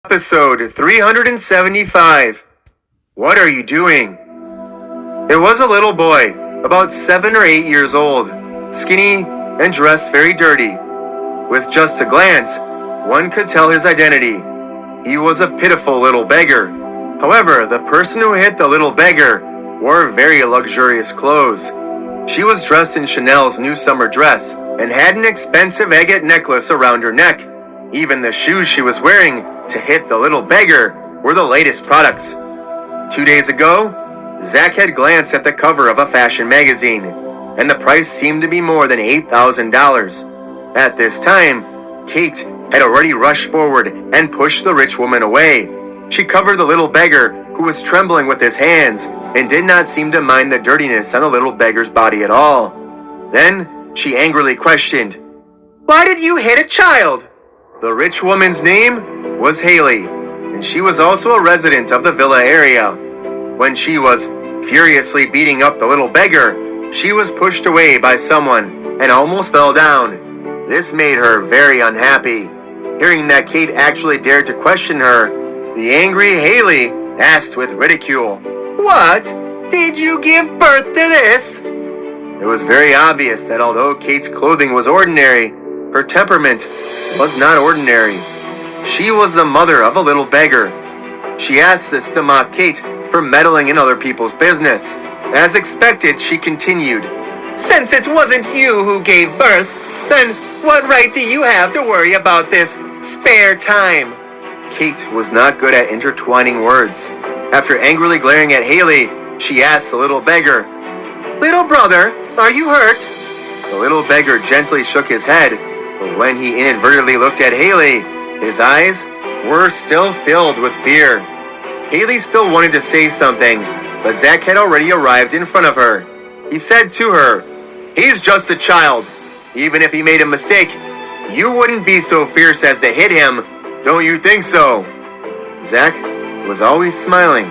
Episode 375. What are you doing? It was a little boy, about 7 or 8 years old, skinny and dressed very dirty. With just a glance, one could tell his identity. He was a pitiful little beggar. However, the person who hit the little beggar wore very luxurious clothes. She was dressed in Chanel's new summer dress and had an expensive agate necklace around her neck. Even the shoes she was wearing to hit the little beggar were the latest products. 2 days ago, Zach had glanced at the cover of a fashion magazine, and the price seemed to be more than $8,000. At this time, Kate had already rushed forward and pushed the rich woman away. She covered the little beggar, who was trembling with his hands, and did not seem to mind the dirtiness on the little beggar's body at all. Then, she angrily questioned, "Why did you hit a child?" The rich woman's name was Haley, and she was also a resident of the villa area. When she was furiously beating up the little beggar, she was pushed away by someone and almost fell down. This made her very unhappy. Hearing that Kate actually dared to question her, the angry Haley asked with ridicule, "What? Did you give birth to this?" It was very obvious that although Kate's clothing was ordinary, her temperament was not ordinary. She was the mother of a little beggar. She asked this to mock Kate for meddling in other people's business. As expected, she continued, "Since it wasn't you who gave birth, then what right do you have to worry about this spare time?" Kate was not good at intertwining words. After angrily glaring at Haley, she asked the little beggar, "Little brother, are you hurt?" The little beggar gently shook his head, but when he inadvertently looked at Haley, his eyes were still filled with fear. Haley still wanted to say something, but Zach had already arrived in front of her. He said to her, "He's just a child. Even if he made a mistake, you wouldn't be so fierce as to hit him. Don't you think so?" Zach was always smiling.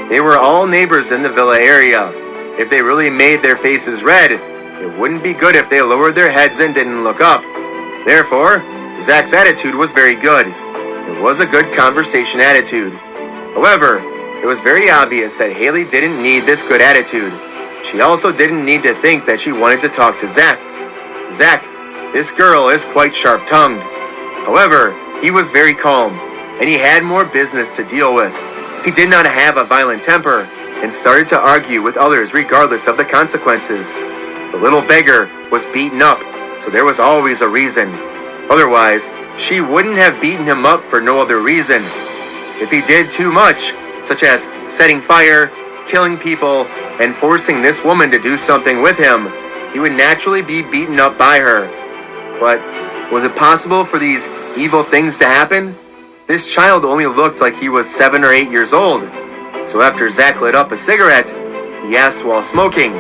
They were all neighbors in the villa area. If they really made their faces red, it wouldn't be good if they lowered their heads and didn't look up. Therefore, Zach's attitude was very good. It was a good conversation attitude. However, it was very obvious that Haley didn't need this good attitude. She also didn't need to think that she wanted to talk to Zach. "Zach, this girl is quite sharp-tongued." However, he was very calm, and he had more business to deal with. He did not have a violent temper, and started to argue with others regardless of the consequences. The little beggar was beaten up, so there was always a reason. Otherwise, she wouldn't have beaten him up for no other reason. If he did too much, such as setting fire, killing people, and forcing this woman to do something with him, he would naturally be beaten up by her. But was it possible for these evil things to happen? This child only looked like he was 7 or 8 years old. So after Zach lit up a cigarette, he asked while smoking,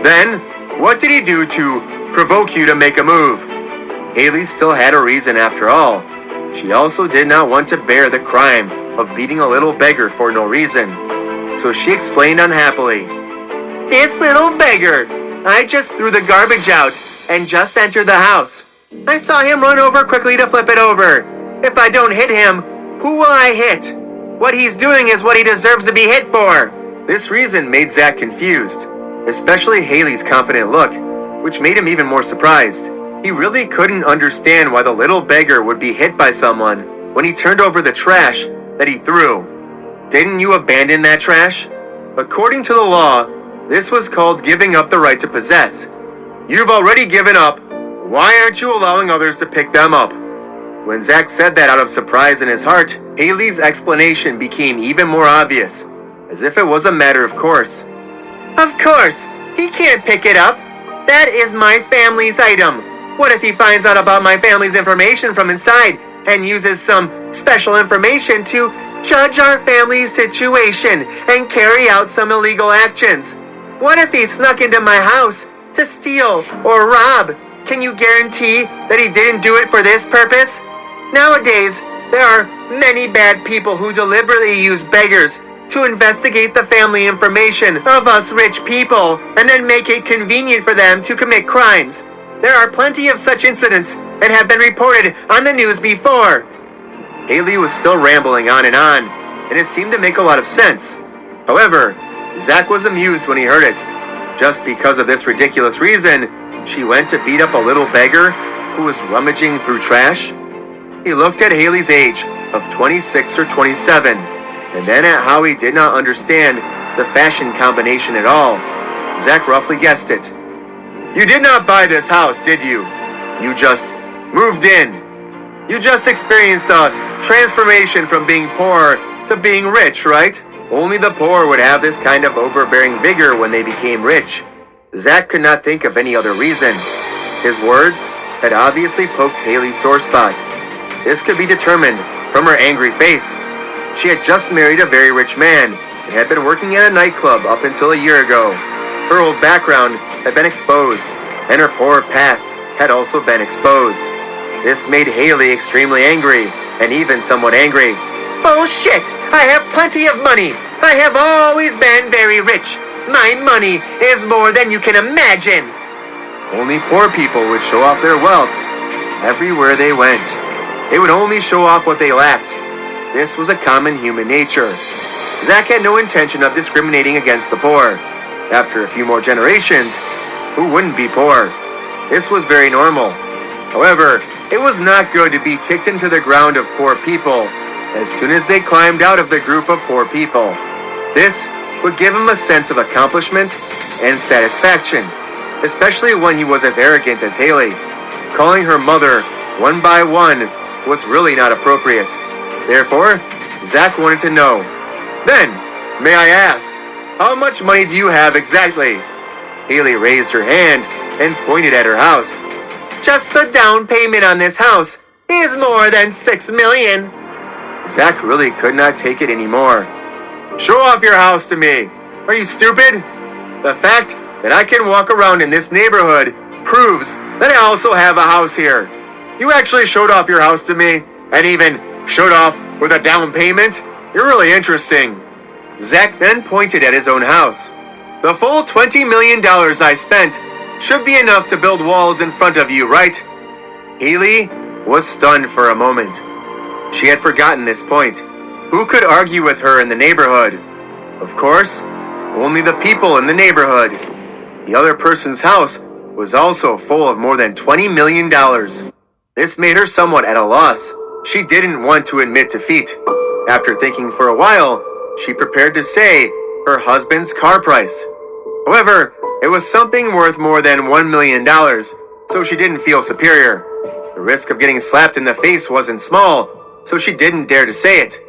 "Then, what did he do to provoke you to make a move?" Haley still had a reason after all. She also did not want to bear the crime of beating a little beggar for no reason. So she explained unhappily, "This little beggar, I just threw the garbage out and just entered the house. I saw him run over quickly to flip it over. If I don't hit him, who will I hit? What he's doing is what he deserves to be hit for." This reason made Zach confused, especially Haley's confident look, which made him even more surprised. He really couldn't understand why the little beggar would be hit by someone when he turned over the trash that he threw. Didn't you abandon that trash? According to the law, this was called giving up the right to possess. You've already given up. Why aren't you allowing others to pick them up? When Zach said that out of surprise in his heart, Haley's explanation became even more obvious, as if it was a matter of course. "Of course, he can't pick it up. That is my family's item. What if he finds out about my family's information from inside and uses some special information to judge our family's situation and carry out some illegal actions? What if he snuck into my house to steal or rob? Can you guarantee that he didn't do it for this purpose? Nowadays, there are many bad people who deliberately use beggars to investigate the family information of us rich people and then make it convenient for them to commit crimes. There are plenty of such incidents and have been reported on the news before." Haley was still rambling on, and it seemed to make a lot of sense. However, Zach was amused when he heard it. Just because of this ridiculous reason, she went to beat up a little beggar who was rummaging through trash. He looked at Haley's age of 26 or 27, and then at how he did not understand the fashion combination at all. Zach roughly guessed it. "You did not buy this house, did you? You just moved in. You just experienced a transformation from being poor to being rich, right? Only the poor would have this kind of overbearing vigor when they became rich." Zach could not think of any other reason. His words had obviously poked Haley's sore spot. This could be determined from her angry face. She had just married a very rich man and had been working at a nightclub up until a year ago. Her old background had been exposed, and her poor past had also been exposed. This made Haley extremely angry, and even somewhat angry. "Bullshit! I have plenty of money! I have always been very rich! My money is more than you can imagine!" Only poor people would show off their wealth everywhere they went. They would only show off what they lacked. This was a common human nature. Zach had no intention of discriminating against the poor. After a few more generations, who wouldn't be poor? This was very normal. However, it was not good to be kicked into the ground of poor people as soon as they climbed out of the group of poor people. This would give him a sense of accomplishment and satisfaction, especially when he was as arrogant as Haley. Calling her mother one by one was really not appropriate. Therefore, Zach wanted to know. "Then, may I ask, how much money do you have exactly?" Haley raised her hand and pointed at her house. "Just the down payment on this house is more than $6 million. Zach really could not take it anymore. "Show off your house to me. Are you stupid? The fact that I can walk around in this neighborhood proves that I also have a house here. You actually showed off your house to me, and even showed off with a down payment? You're really interesting." Zach then pointed at his own house. "The full $20 million I spent should be enough to build walls in front of you, right?" Haley was stunned for a moment. She had forgotten this point. Who could argue with her in the neighborhood? Of course, only the people in the neighborhood. The other person's house was also full of more than $20 million. This made her somewhat at a loss. She didn't want to admit defeat. After thinking for a while, she prepared to say her husband's car price. However, it was something worth more than $1 million, so she didn't feel superior. The risk of getting slapped in the face wasn't small, so she didn't dare to say it.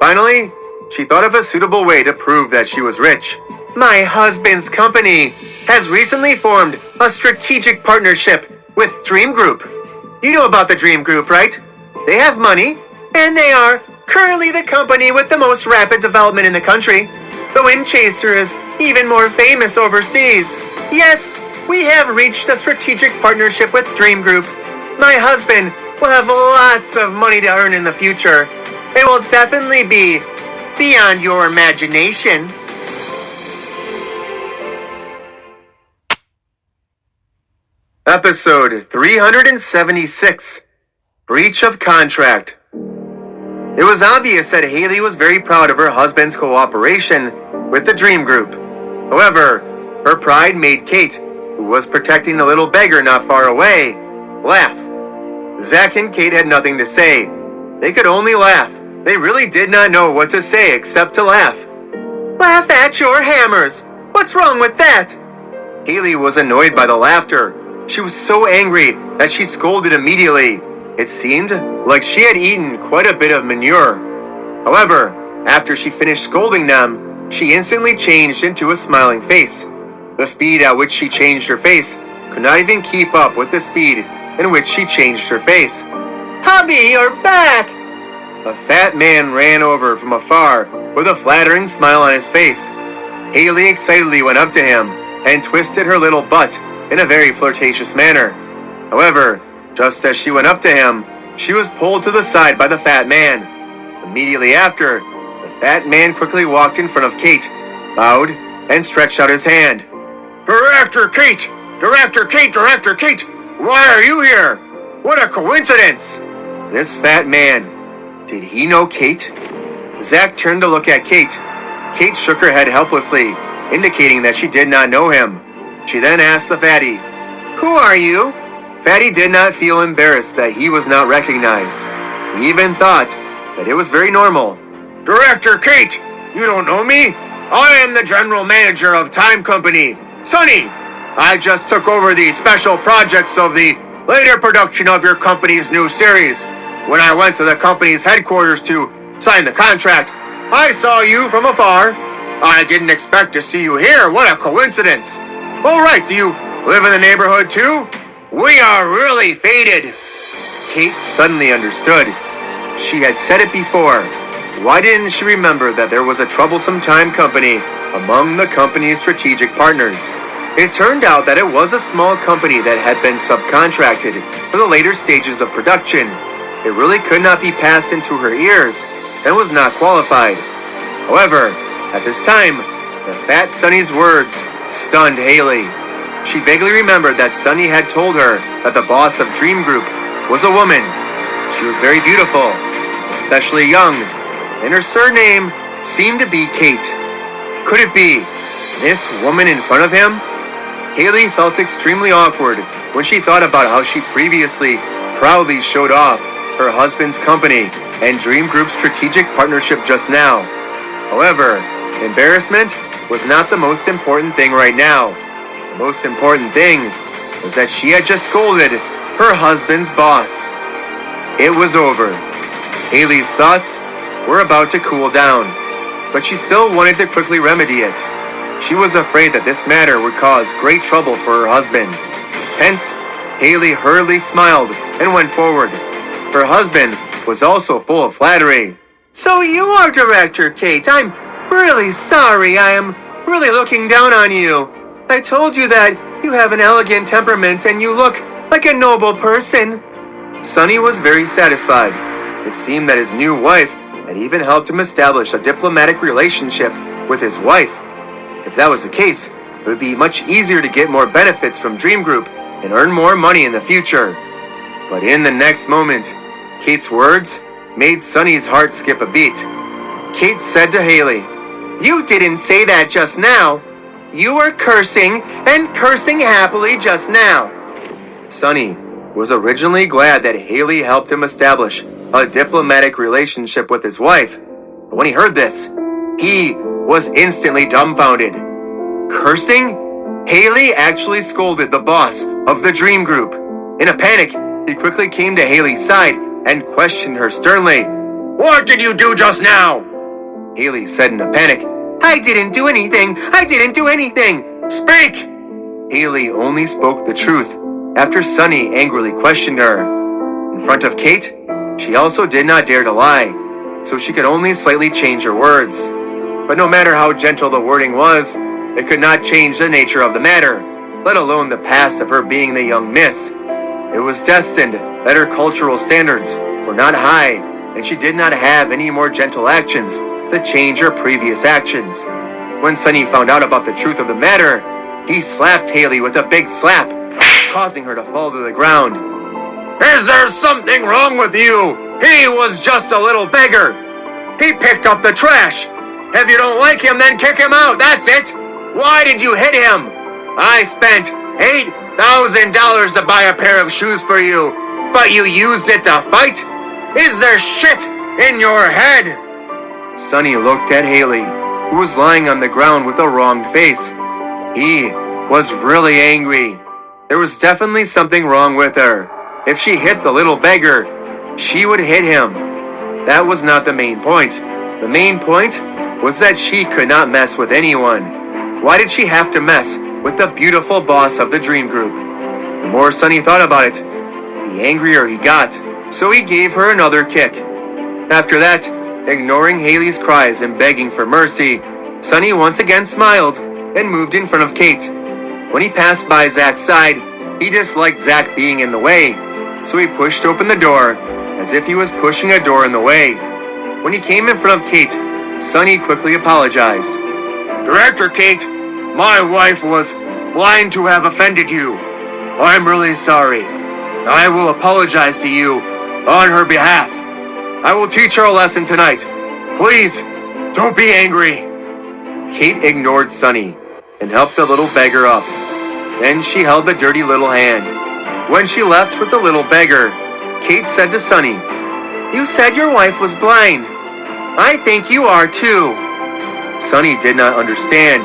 Finally, she thought of a suitable way to prove that she was rich. "My husband's company has recently formed a strategic partnership with Dream Group. You know about the Dream Group, right? They have money, and they are currently the company with the most rapid development in the country. The Wind Chaser is even more famous overseas. Yes, we have reached a strategic partnership with Dream Group. My husband will have lots of money to earn in the future. It will definitely be beyond your imagination." Episode 376, Breach of Contract. It was obvious that Haley was very proud of her husband's cooperation with the Dream Group. However, her pride made Kate, who was protecting the little beggar not far away, laugh. Zach and Kate had nothing to say. They could only laugh. They really did not know what to say except to laugh. "Laugh at your hammers! What's wrong with that?" Haley was annoyed by the laughter. She was so angry that she scolded immediately. It seemed like she had eaten quite a bit of manure. However, after she finished scolding them, she instantly changed into a smiling face. The speed at which she changed her face could not even keep up with the speed in which she changed her face. "Hubby, you're back!" A fat man ran over from afar with a flattering smile on his face. Haley excitedly went up to him and twisted her little butt in a very flirtatious manner. However, just as she went up to him, she was pulled to the side by the fat man. Immediately after, the fat man quickly walked in front of Kate, bowed, and stretched out his hand. "Director Kate! Director Kate! Director Kate! Why are you here? What a coincidence!" This fat man Did he know Kate? Zach turned to look at Kate. Kate shook her head helplessly, indicating that she did not know him. She then asked the fatty, "Who are you?" Fatty did not feel embarrassed that he was not recognized. He even thought that it was very normal. "Director Kate, you don't know me? I am the general manager of Time Company, Sonny. I just took over the special projects of the later production of your company's new series. When I went to the company's headquarters to sign the contract, I saw you from afar. I didn't expect to see you here. What a coincidence. All right, do you live in the neighborhood too? We are really faded." Kate suddenly understood. She had said it before. Why didn't she remember that there was a troublesome Time Company among the company's strategic partners? It turned out that it was a small company that had been subcontracted for the later stages of production. It really could not be passed into her ears and was not qualified. However, at this time, the fat Sonny's words stunned Haley. She vaguely remembered that Sonny had told her that the boss of Dream Group was a woman. She was very beautiful, especially young, and her surname seemed to be Kate. Could it be this woman in front of him? Haley felt extremely awkward when she thought about how she previously proudly showed off her husband's company and Dream Group's strategic partnership just now. However, embarrassment was not the most important thing right now. The most important thing was that she had just scolded her husband's boss. It was over. Haley's thoughts were about to cool down, but she still wanted to quickly remedy it. She was afraid that this matter would cause great trouble for her husband. Hence, Haley hurriedly smiled and went forward. Her husband was also full of flattery. "So you are Director Kate. I'm really sorry. I am really looking down on you. I told you that you have an elegant temperament and you look like a noble person." Sonny was very satisfied. It seemed that his new wife had even helped him establish a diplomatic relationship with his wife. If that was the case, it would be much easier to get more benefits from Dream Group and earn more money in the future. But in the next moment, Kate's words made Sonny's heart skip a beat. Kate said to Haley, "You didn't say that just now. You were cursing and cursing happily just now." Sonny was originally glad that Haley helped him establish a diplomatic relationship with his wife. But when he heard this, he was instantly dumbfounded. Cursing? Haley actually scolded the boss of the Dream Group. In a panic, he quickly came to Haley's side and questioned her sternly. "What did you do just now?" Haley said in a panic, "I didn't do anything. I didn't do anything. Speak!" Haley only spoke the truth after Sonny angrily questioned her. In front of Kate, she also did not dare to lie, so she could only slightly change her words. But no matter how gentle the wording was, it could not change the nature of the matter, let alone the past of her being the young miss. It was destined that her cultural standards were not high, and she did not have any more gentle actions to change her previous actions. When Sonny found out about the truth of the matter, he slapped Haley with a big slap, causing her to fall to the ground. "Is there something wrong with you? He was just a little beggar. He picked up the trash. If you don't like him, then kick him out. That's it. Why did you hit him? I spent $8,000 to buy a pair of shoes for you, but you used it to fight? Is there shit in your head?" Sonny looked at Haley, who was lying on the ground with a wronged face. He was really angry. There was definitely something wrong with her. If she hit the little beggar, she would hit him. That was not the main point. The main point was that she could not mess with anyone. Why did she have to mess with the beautiful boss of the Dream Group? The more Sonny thought about it, the angrier he got, so he gave her another kick. After that, ignoring Haley's cries and begging for mercy, Sonny once again smiled and moved in front of Kate. When he passed by Zach's side, he disliked Zach being in the way, so he pushed open the door as if he was pushing a door in the way. When he came in front of Kate, Sonny quickly apologized. "Director Kate, my wife was blind to have offended you. I'm really sorry. I will apologize to you on her behalf." I will teach her a lesson tonight. Please, don't be angry. Kate ignored Sonny and helped the little beggar up. Then she held the dirty little hand. When she left with the little beggar, Kate said to Sonny, "You said your wife was blind. I think you are too." Sonny did not understand.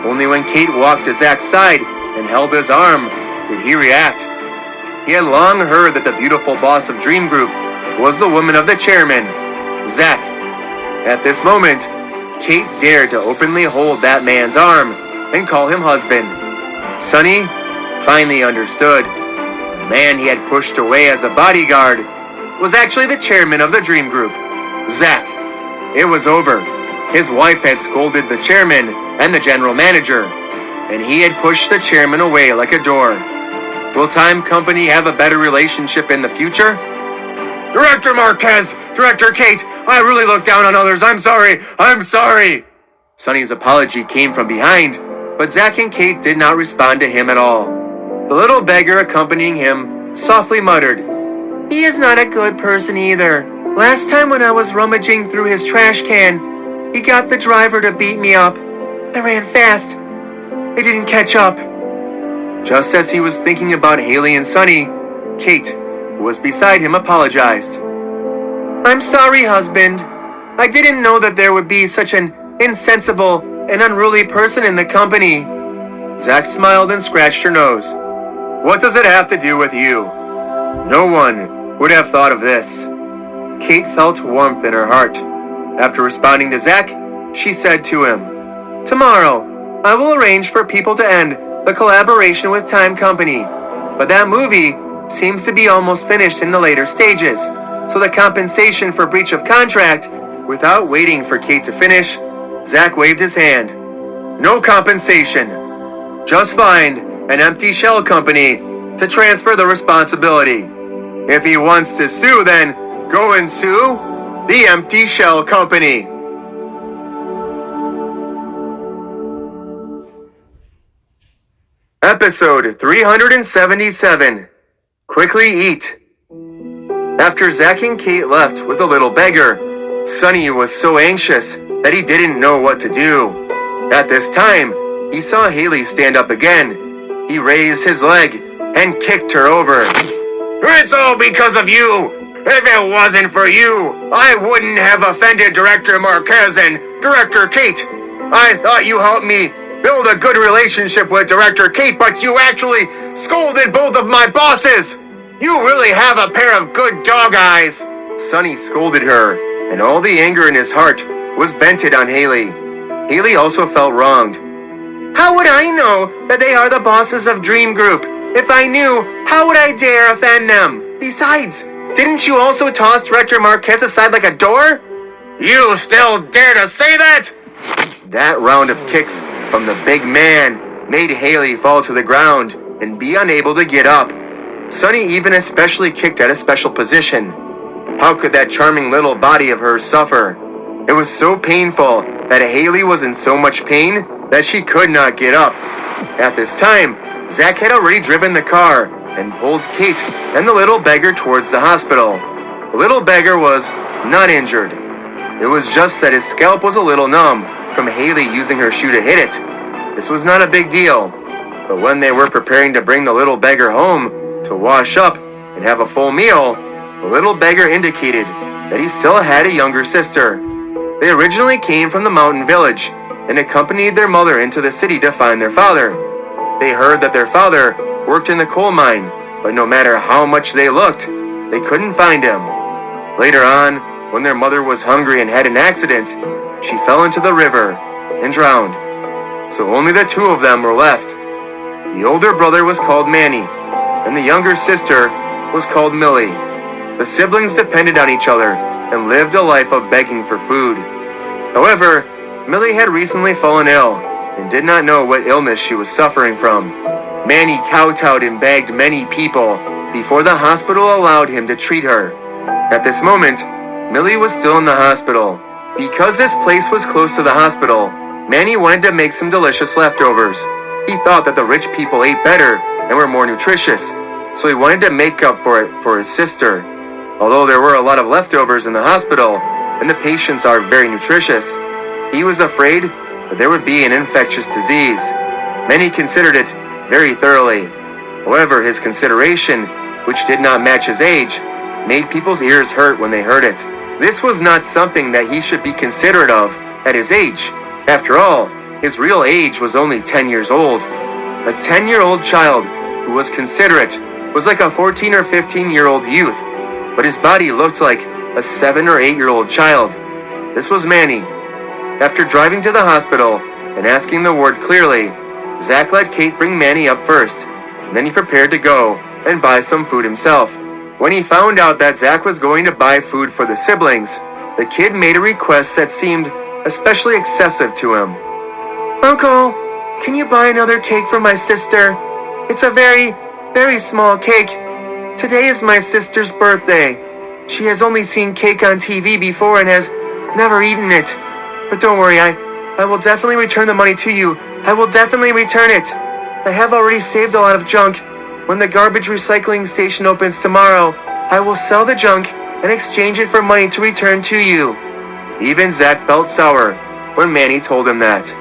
Only when Kate walked to Zach's side and held his arm did he react. He had long heard that the beautiful boss of Dream Group was the woman of the chairman, Zach. At this moment, Kate dared to openly hold that man's arm and call him husband. Sonny finally understood. The man he had pushed away as a bodyguard was actually the chairman of the Dream Group, Zach. It was over. His wife had scolded the chairman and the general manager, and he had pushed the chairman away like a door. Will Time Company have a better relationship in the future? Director Marquez! Director Kate! I really looked down on others. I'm sorry! I'm sorry! Sonny's apology came from behind, but Zach and Kate did not respond to him at all. The little beggar accompanying him softly muttered, "He is not a good person either. Last time when I was rummaging through his trash can, he got the driver to beat me up. I ran fast. He didn't catch up." Just as he was thinking about Haley and Sonny, Kate, who was beside him, apologized. "I'm sorry, husband. I didn't know that there would be such an insensible and unruly person in the company." Zach smiled and scratched her nose. "What does it have to do with you? No one would have thought of this." Kate felt warmth in her heart. After responding to Zach, she said to him, "Tomorrow, I will arrange for people to end the collaboration with Time Company, but that movie seems to be almost finished in the later stages, so the compensation for breach of contract." Without waiting for Kate to finish, Zach waved his hand. "No compensation. Just find an empty shell company to transfer the responsibility. If he wants to sue, then go and sue the empty shell company." Episode 377. Quickly Eat. After Zach and Kate left with the little beggar, Sonny was so anxious that he didn't know what to do. At this time, he saw Haley stand up again. He raised his leg and kicked her over. "It's all because of you! If it wasn't for you, I wouldn't have offended Director Marquez and Director Kate. I thought you helped me build a good relationship with Director Kate, but you actually scolded both of my bosses! You really have a pair of good dog eyes!" Sonny scolded her, and all the anger in his heart was vented on Haley. Haley also felt wronged. "How would I know that they are the bosses of Dream Group? If I knew, how would I dare offend them? Besides, didn't you also toss Director Marquez aside like a door?" "You still dare to say that?" That round of kicks from the big man made Haley fall to the ground and be unable to get up. Sonny even especially kicked at a special position. How could that charming little body of hers suffer? It was so painful that Haley was in so much pain that she could not get up. At this time, Zach had already driven the car and pulled Kate and the little beggar towards the hospital. The little beggar was not injured. It was just that his scalp was a little numb from Haley using her shoe to hit it. This was not a big deal, but when they were preparing to bring the little beggar home to wash up and have a full meal, the little beggar indicated that he still had a younger sister. They originally came from the mountain village and accompanied their mother into the city to find their father. They heard that their father worked in the coal mine, but no matter how much they looked, they couldn't find him. Later on, when their mother was hungry and had an accident, she fell into the river and drowned. So only the two of them were left. The older brother was called Manny, and the younger sister was called Millie. The siblings depended on each other and lived a life of begging for food. However, Millie had recently fallen ill and did not know what illness she was suffering from. Manny kowtowed and begged many people before the hospital allowed him to treat her. At this moment, Millie was still in the hospital. Because this place was close to the hospital, Manny wanted to make some delicious leftovers. He thought that the rich people ate better and were more nutritious, so he wanted to make up for it for his sister. Although there were a lot of leftovers in the hospital, and the patients are very nutritious, he was afraid that there would be an infectious disease. Many considered it very thoroughly. However, his consideration, which did not match his age, made people's ears hurt when they heard it. This was not something that he should be considerate of at his age. After all, his real age was only 10 years old. A 10-year-old child who was considerate was like a 14 or 15-year-old youth, but his body looked like a 7 or 8-year-old child. This was Manny. After driving to the hospital and asking the ward clearly, Zach let Kate bring Manny up first, and then he prepared to go and buy some food himself. When he found out that Zach was going to buy food for the siblings, the kid made a request that seemed especially excessive to him. "Uncle, can you buy another cake for my sister? It's a very, very small cake. Today is my sister's birthday. She has only seen cake on TV before and has never eaten it. But don't worry, I will definitely return the money to you. I will definitely return it. I have already saved a lot of junk. When the garbage recycling station opens tomorrow, I will sell the junk and exchange it for money to return to you." Even Zach felt sour when Manny told him that.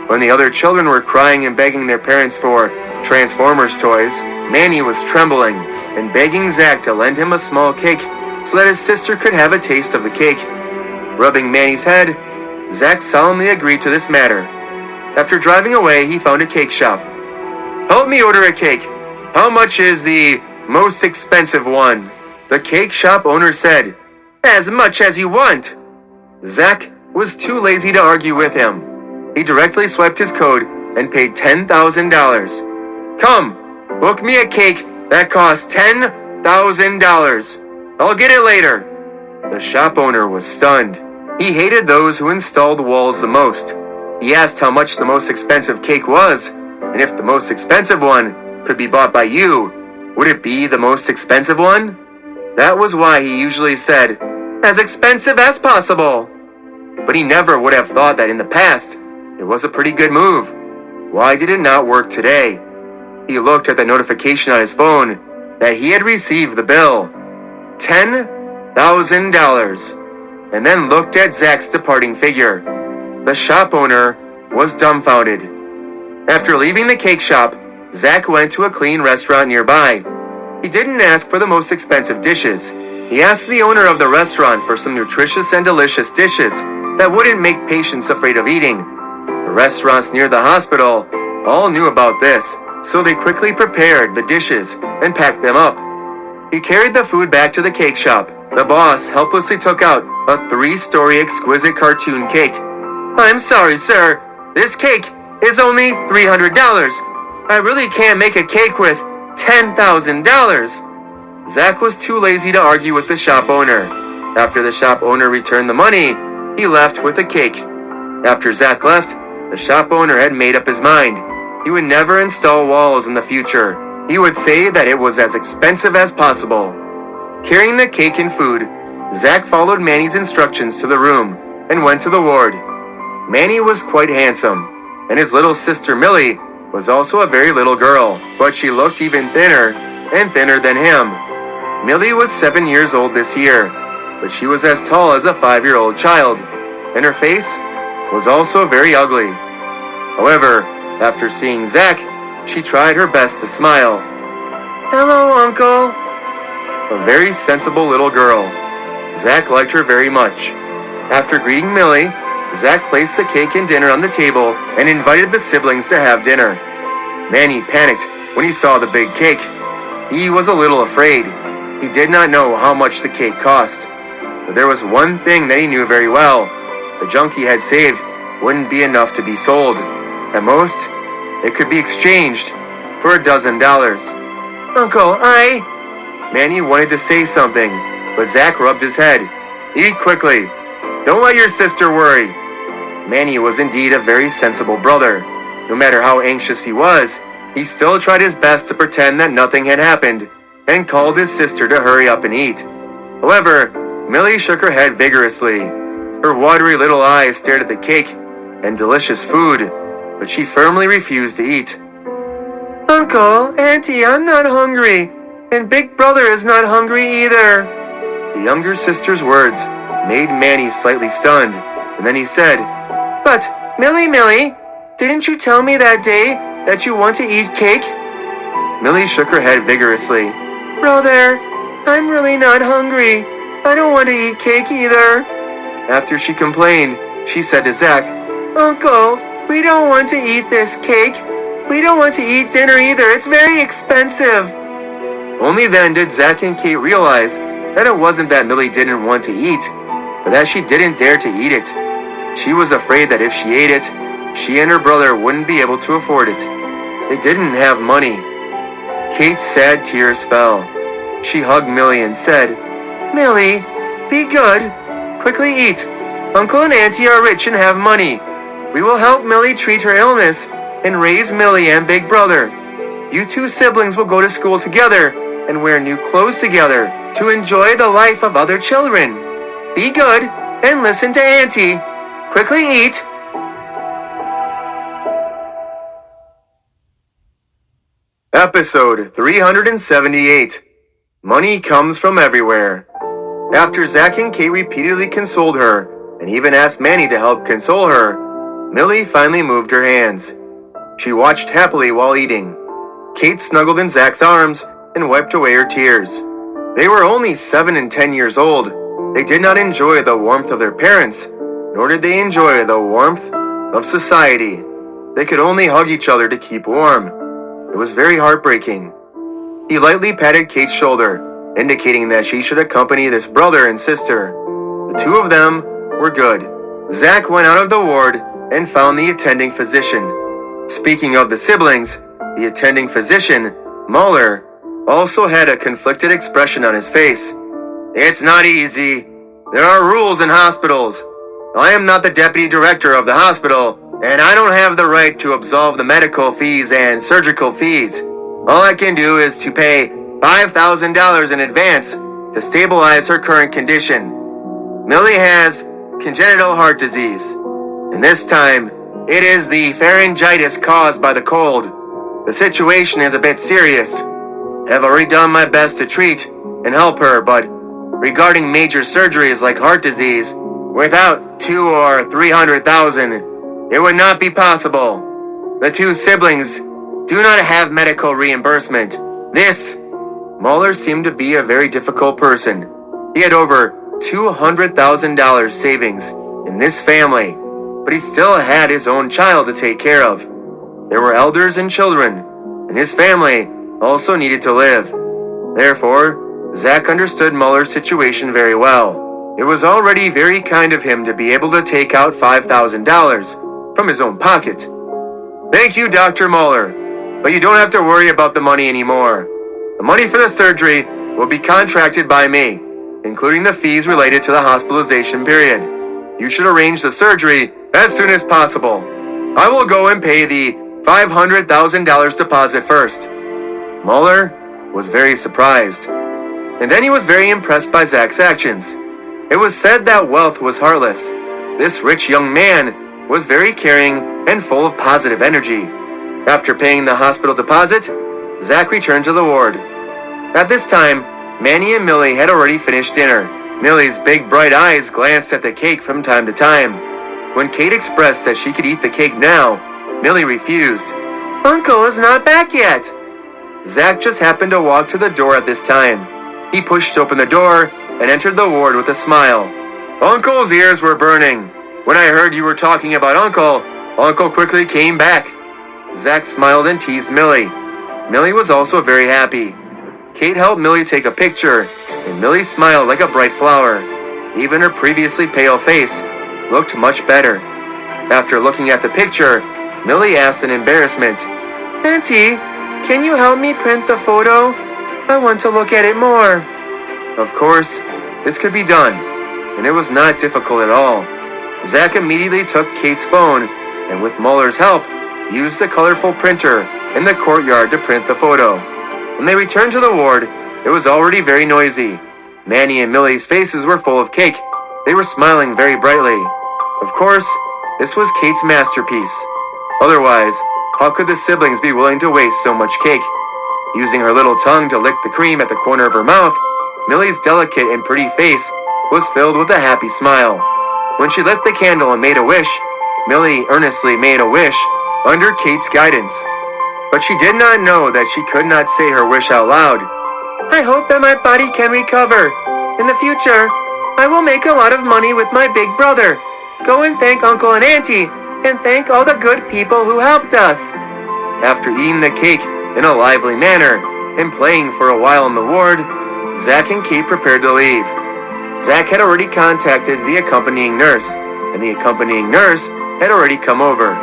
When the other children were crying and begging their parents for Transformers toys, Manny was trembling and begging Zach to lend him a small cake so that his sister could have a taste of the cake. Rubbing Manny's head, Zach solemnly agreed to this matter. After driving away, he found a cake shop. "Help me order a cake. How much is the most expensive one?" The cake shop owner said, "As much as you want." Zach was too lazy to argue with him. He directly swiped his code and paid $10,000. "Come, book me a cake that costs $10,000. I'll get it later." The shop owner was stunned. He hated those who installed walls the most. He asked how much the most expensive cake was, and if the most expensive one could be bought by you, would it be the most expensive one? That was why he usually said, "As expensive as possible." But he never would have thought that in the past, it was a pretty good move. Why did it not work today? He looked at the notification on his phone that he had received the bill. $10,000. And then looked at Zach's departing figure. The shop owner was dumbfounded. After leaving the cake shop, Zach went to a clean restaurant nearby. He didn't ask for the most expensive dishes. He asked the owner of the restaurant for some nutritious and delicious dishes that wouldn't make patients afraid of eating. The restaurants near the hospital all knew about this, so they quickly prepared the dishes and packed them up. He carried the food back to the cake shop. The boss helplessly took out a 3-story exquisite cartoon cake. "I'm sorry, sir. This cake is only $300. I really can't make a cake with $10,000. Zach was too lazy to argue with the shop owner. After the shop owner returned the money, he left with the cake. After Zach left, the shop owner had made up his mind. He would never install walls in the future. He would say that it was as expensive as possible. Carrying the cake and food, Zach followed Manny's instructions to the room and went to the ward. Manny was quite handsome, and his little sister Millie was also a very little girl, but she looked even thinner and thinner than him. Millie was 7 years old this year, but she was as tall as a 5-year-old child, and her face was also very ugly. However, after seeing Zach, she tried her best to smile. "Hello, Uncle." A very sensible little girl. Zach liked her very much. After greeting Millie, Zach placed the cake and dinner on the table and invited the siblings to have dinner. Manny panicked when he saw the big cake. He was a little afraid. He did not know how much the cake cost. But there was one thing that he knew very well. The junk he had saved wouldn't be enough to be sold. At most, it could be exchanged for $12. "Uncle, Manny wanted to say something, but Zach rubbed his head. "Eat quickly. Don't let your sister worry." Manny was indeed a very sensible brother. No matter how anxious he was, he still tried his best to pretend that nothing had happened and called his sister to hurry up and eat. However, Millie shook her head vigorously. Her watery little eyes stared at the cake and delicious food, but she firmly refused to eat. "Uncle, Auntie, I'm not hungry, and Big Brother is not hungry either." The younger sister's words made Manny slightly stunned, and then he said, "But, Millie, didn't you tell me that day that you want to eat cake?" Millie shook her head vigorously. "Brother, I'm really not hungry. I don't want to eat cake either." After she complained, she said to Zach, "Uncle, we don't want to eat this cake. We don't want to eat dinner either. It's very expensive." Only then did Zach and Kate realize that it wasn't that Millie didn't want to eat, but that she didn't dare to eat it. She was afraid that if she ate it, she and her brother wouldn't be able to afford it. They didn't have money. Kate's sad tears fell. She hugged Millie and said, "Millie, be good. Quickly eat. Uncle and Auntie are rich and have money. We will help Millie treat her illness and raise Millie and Big Brother. You two siblings will go to school together and wear new clothes together to enjoy the life of other children. Be good and listen to Auntie. Quickly eat." Episode 378. Money Comes From Everywhere. After Zach and Kate repeatedly consoled her, and even asked Manny to help console her, Millie finally moved her hands. She watched happily while eating. Kate snuggled in Zach's arms and wiped away her tears. They were only 7 and 10 years old. They did not enjoy the warmth of their parents, nor did they enjoy the warmth of society. They could only hug each other to keep warm. It was very heartbreaking. He lightly patted Kate's shoulder, indicating that she should accompany this brother and sister. The two of them were good. Zach went out of the ward and found the attending physician. Speaking of the siblings, the attending physician, Muller, also had a conflicted expression on his face. "It's not easy. There are rules in hospitals. I am not the deputy director of the hospital, and I don't have the right to absolve the medical fees and surgical fees. All I can do is to pay $5,000 in advance to stabilize her current condition. Millie has congenital heart disease, and this time, it is the pharyngitis caused by the cold. The situation is a bit serious. I've already done my best to treat and help her, but regarding major surgeries like heart disease, without 200,000 or 300,000, it would not be possible. The two siblings do not have medical reimbursement. This..." Muller seemed to be a very difficult person. He had over $200,000 savings in this family, but he still had his own child to take care of. There were elders and children, and his family also needed to live. Therefore, Zach understood Muller's situation very well. It was already very kind of him to be able to take out $5,000 from his own pocket. "Thank you, Dr. Muller, but you don't have to worry about the money anymore. The money for the surgery will be contracted by me, including the fees related to the hospitalization period. You should arrange the surgery as soon as possible. I will go and pay the $500,000 deposit first." Muller was very surprised, and then he was very impressed by Zach's actions. It was said that wealth was heartless. This rich young man was very caring and full of positive energy. After paying the hospital deposit, Zach returned to the ward. At this time, Manny and Millie had already finished dinner. Millie's big bright eyes glanced at the cake from time to time. When Kate expressed that she could eat the cake now, Millie refused. "Uncle is not back yet." Zach just happened to walk to the door at this time. He pushed open the door and entered the ward with a smile. "Uncle's ears were burning. When I heard you were talking about Uncle quickly came back." Zach smiled and teased Millie. Millie was also very happy. Kate helped Millie take a picture, and Millie smiled like a bright flower. Even her previously pale face looked much better. After looking at the picture, Millie asked in embarrassment, "Auntie, can you help me print the photo? I want to look at it more." Of course, this could be done, and it was not difficult at all. Zach immediately took Kate's phone, and with Muller's help, used the colorful printer in the courtyard to print the photo. When they returned to the ward, it was already very noisy. Manny and Millie's faces were full of cake. They were smiling very brightly. Of course, this was Kate's masterpiece. Otherwise, how could the siblings be willing to waste so much cake? Using her little tongue to lick the cream at the corner of her mouth, Millie's delicate and pretty face was filled with a happy smile. When she lit the candle and made a wish, Millie earnestly made a wish under Kate's guidance. But she did not know that she could not say her wish out loud. I hope that my body can recover. In the future, I will make a lot of money with my big brother. Go and thank Uncle and Auntie, and thank all the good people who helped us. After eating the cake in a lively manner and playing for a while in the ward, Zach and Kate prepared to leave. Zach had already contacted the accompanying nurse, and the accompanying nurse had already come over.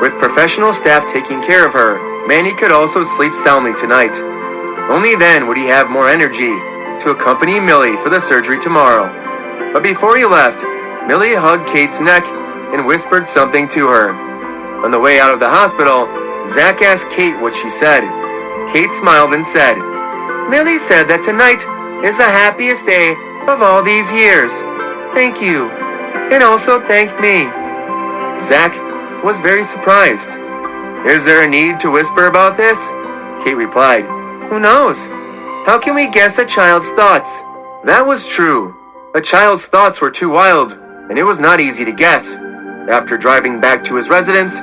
With professional staff taking care of her, Manny could also sleep soundly tonight. Only then would he have more energy to accompany Millie for the surgery tomorrow. But before he left, Millie hugged Kate's neck and whispered something to her. On the way out of the hospital, Zach asked Kate what she said. Kate smiled and said, Millie said that tonight is the happiest day of all these years. Thank you. And also thank me. Zach was very surprised. Is there a need to whisper about this? Kate replied, Who knows? How can we guess a child's thoughts? That was true. A child's thoughts were too wild, and it was not easy to guess. After driving back to his residence,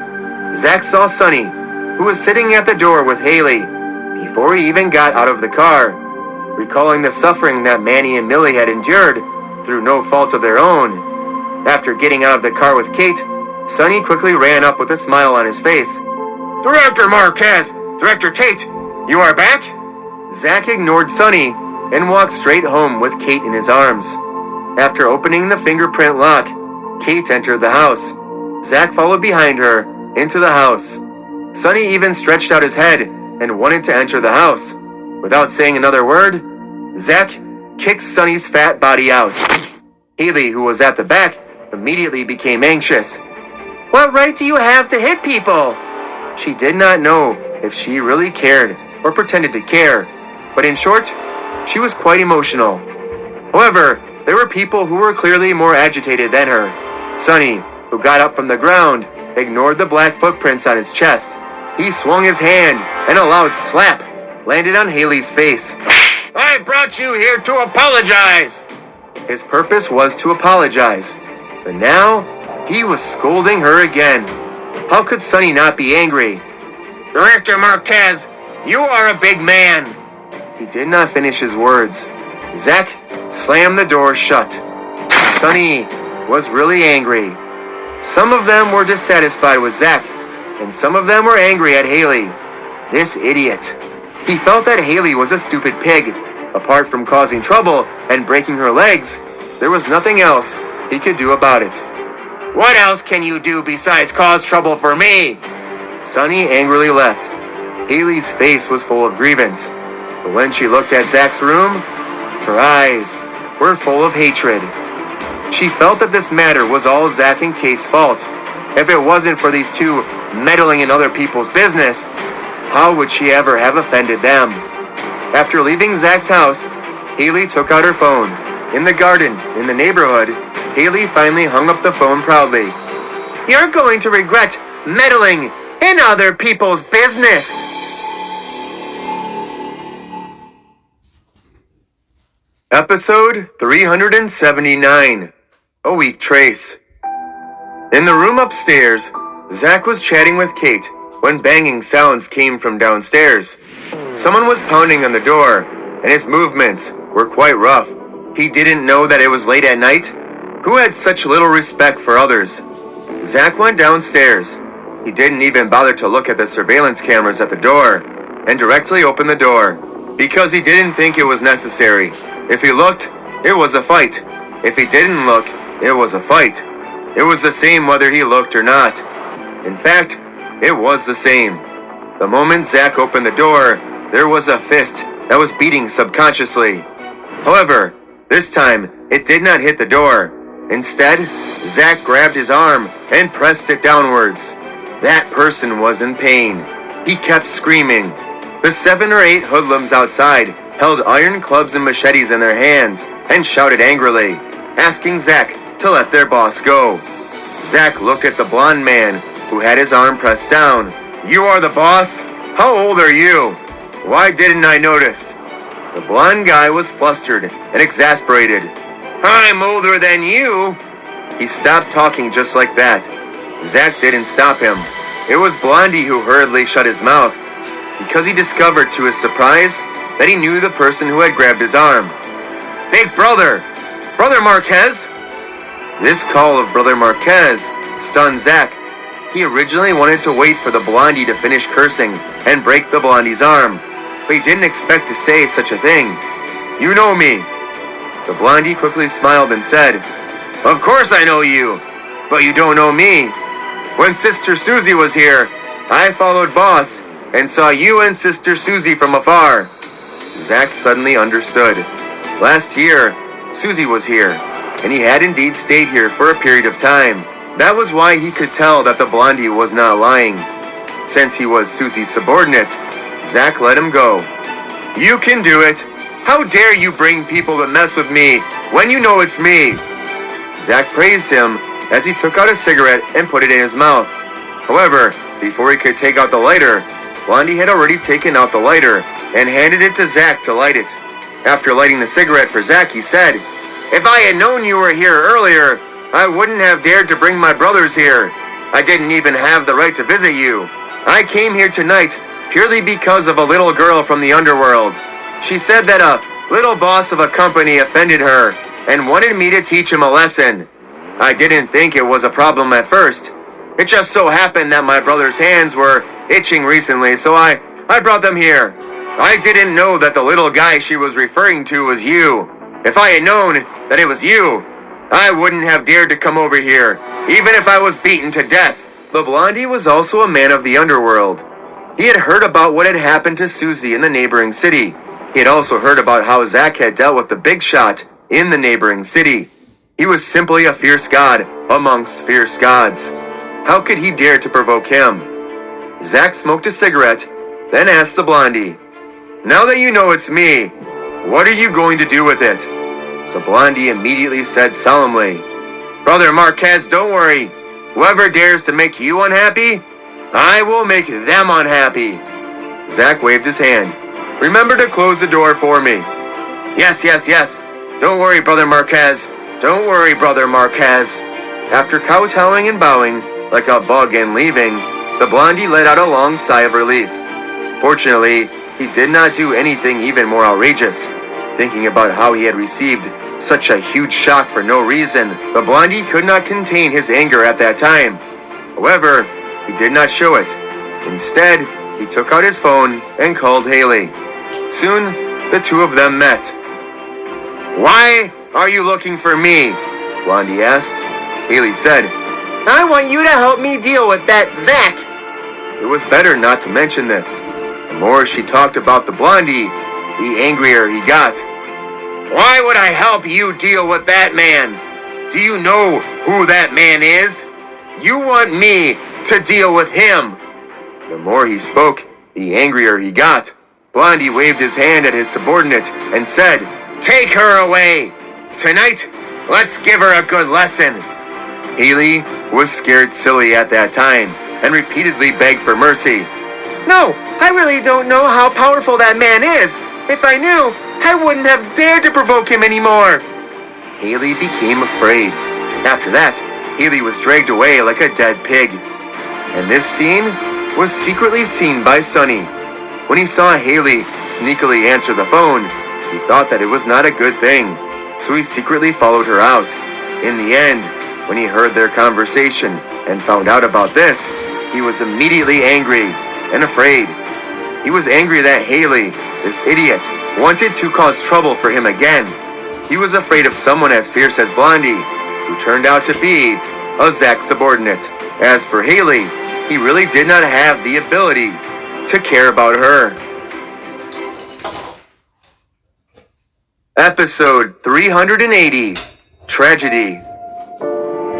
Zach saw Sonny, who was sitting at the door with Haley, before he even got out of the car. Recalling the suffering that Manny and Millie had endured through no fault of their own. After getting out of the car with Kate, Sonny quickly ran up with a smile on his face. Director Marquez! Director Kate! You are back? Zach ignored Sonny and walked straight home with Kate in his arms. After opening the fingerprint lock, Kate entered the house. Zach followed behind her into the house. Sonny even stretched out his head and wanted to enter the house. Without saying another word, Zach kicked Sonny's fat body out. Haley, who was at the back, immediately became anxious. What right do you have to hit people? She did not know if she really cared or pretended to care, but in short, she was quite emotional. However, there were people who were clearly more agitated than her. Sonny, who got up from the ground, ignored the black footprints on his chest. He swung his hand, and a loud slap landed on Haley's face. I brought you here to apologize! His purpose was to apologize, but now he was scolding her again. How could Sonny not be angry? Director Marquez, you are a big man! He did not finish his words. Zach slammed the door shut. Sonny was really angry. Some of them were dissatisfied with Zach, and some of them were angry at Haley. This idiot. He felt that Haley was a stupid pig. Apart from causing trouble and breaking her legs, there was nothing else he could do about it. What else can you do besides cause trouble for me? Sonny angrily left. Haley's face was full of grievance, but when she looked at Zach's room, her eyes were full of hatred. She felt that this matter was all Zach and Kate's fault. If it wasn't for these two meddling in other people's business, how would she ever have offended them? After leaving Zach's house, Haley took out her phone. In the garden, in the neighborhood, Haley finally hung up the phone proudly. You're going to regret meddling in other people's business! Episode 379, A Weak Trace. In the room upstairs, Zach was chatting with Kate when banging sounds came from downstairs. Someone was pounding on the door, and his movements were quite rough. He didn't know that it was late at night. Who had such little respect for others? Zach went downstairs. He didn't even bother to look at the surveillance cameras at the door, and directly opened the door, because he didn't think it was necessary. If he looked, it was a fight. If he didn't look, it was a fight. It was the same whether he looked or not. In fact, it was the same. The moment Zach opened the door, there was a fist that was beating subconsciously. However, this time, it did not hit the door. Instead, Zach grabbed his arm and pressed it downwards. That person was in pain. He kept screaming. The 7 or 8 hoodlums outside held iron clubs and machetes in their hands and shouted angrily, asking Zach to let their boss go. Zach looked at the blonde man who had his arm pressed down. You are the boss? How old are you? Why didn't I notice? The blonde guy was flustered and exasperated. I'm older than you! He stopped talking just like that. Zach didn't stop him. It was Blondie who hurriedly shut his mouth, because he discovered to his surprise that he knew the person who had grabbed his arm. Big brother! Brother Marquez! This call of Brother Marquez stunned Zach. He originally wanted to wait for the Blondie to finish cursing and break the Blondie's arm, but he didn't expect to say such a thing. You know me. The Blondie quickly smiled and said, Of course I know you, but you don't know me. When Sister Susie was here, I followed Boss and saw you and Sister Susie from afar. Zach suddenly understood. Last year, Susie was here, and he had indeed stayed here for a period of time. That was why he could tell that the Blondie was not lying. Since he was Susie's subordinate, Zach let him go. You can do it. How dare you bring people to mess with me when you know it's me? Zach praised him as he took out a cigarette and put it in his mouth. However, before he could take out the lighter, Blondie had already taken out the lighter and handed it to Zach to light it. After lighting the cigarette for Zach, he said, If I had known you were here earlier, I wouldn't have dared to bring my brothers here. I didn't even have the right to visit you. I came here tonight purely because of a little girl from the underworld. She said that a little boss of a company offended her and wanted me to teach him a lesson. I didn't think it was a problem at first. It just so happened that my brother's hands were itching recently, so I brought them here. I didn't know that the little guy she was referring to was you. If I had known that it was you, I wouldn't have dared to come over here, even if I was beaten to death. The Blondie was also a man of the underworld. He had heard about what had happened to Susie in the neighboring city. He had also heard about how Zach had dealt with the big shot in the neighboring city. He was simply a fierce god amongst fierce gods. How could he dare to provoke him? Zach smoked a cigarette, then asked the Blondie, Now that you know it's me, what are you going to do with it? The Blondie immediately said solemnly, Brother Marquez, don't worry. Whoever dares to make you unhappy, I will make them unhappy. Zach waved his hand. Remember to close the door for me. Yes. Don't worry, Brother Marquez. Don't worry, Brother Marquez. After kowtowing and bowing like a bug and leaving, the Blondie let out a long sigh of relief. Fortunately, he did not do anything even more outrageous. Thinking about how he had received such a huge shock for no reason, the Blondie could not contain his anger at that time. However, he did not show it. Instead, he took out his phone and called Haley. Soon, the two of them met. Why are you looking for me? Blondie asked. Haley said, I want you to help me deal with that Zach. It was better not to mention this. The more she talked about the Blondie, the angrier he got. Why would I help you deal with that man? Do you know who that man is? You want me to deal with him. The more he spoke, the angrier he got. Blondie waved his hand at his subordinate and said, Take her away. Tonight, let's give her a good lesson. Haley was scared silly at that time and repeatedly begged for mercy. No, I really don't know how powerful that man is. If I knew, I wouldn't have dared to provoke him anymore. Haley became afraid. After that, Haley was dragged away like a dead pig. And this scene was secretly seen by Sonny. When he saw Haley sneakily answer the phone, he thought that it was not a good thing, so he secretly followed her out. In the end, when he heard their conversation and found out about this, he was immediately angry and afraid. He was angry that Haley, this idiot, wanted to cause trouble for him again. He was afraid of someone as fierce as Blondie, who turned out to be a Zach subordinate. As for Haley, he really did not have the ability to care about her. Episode 380, Tragedy.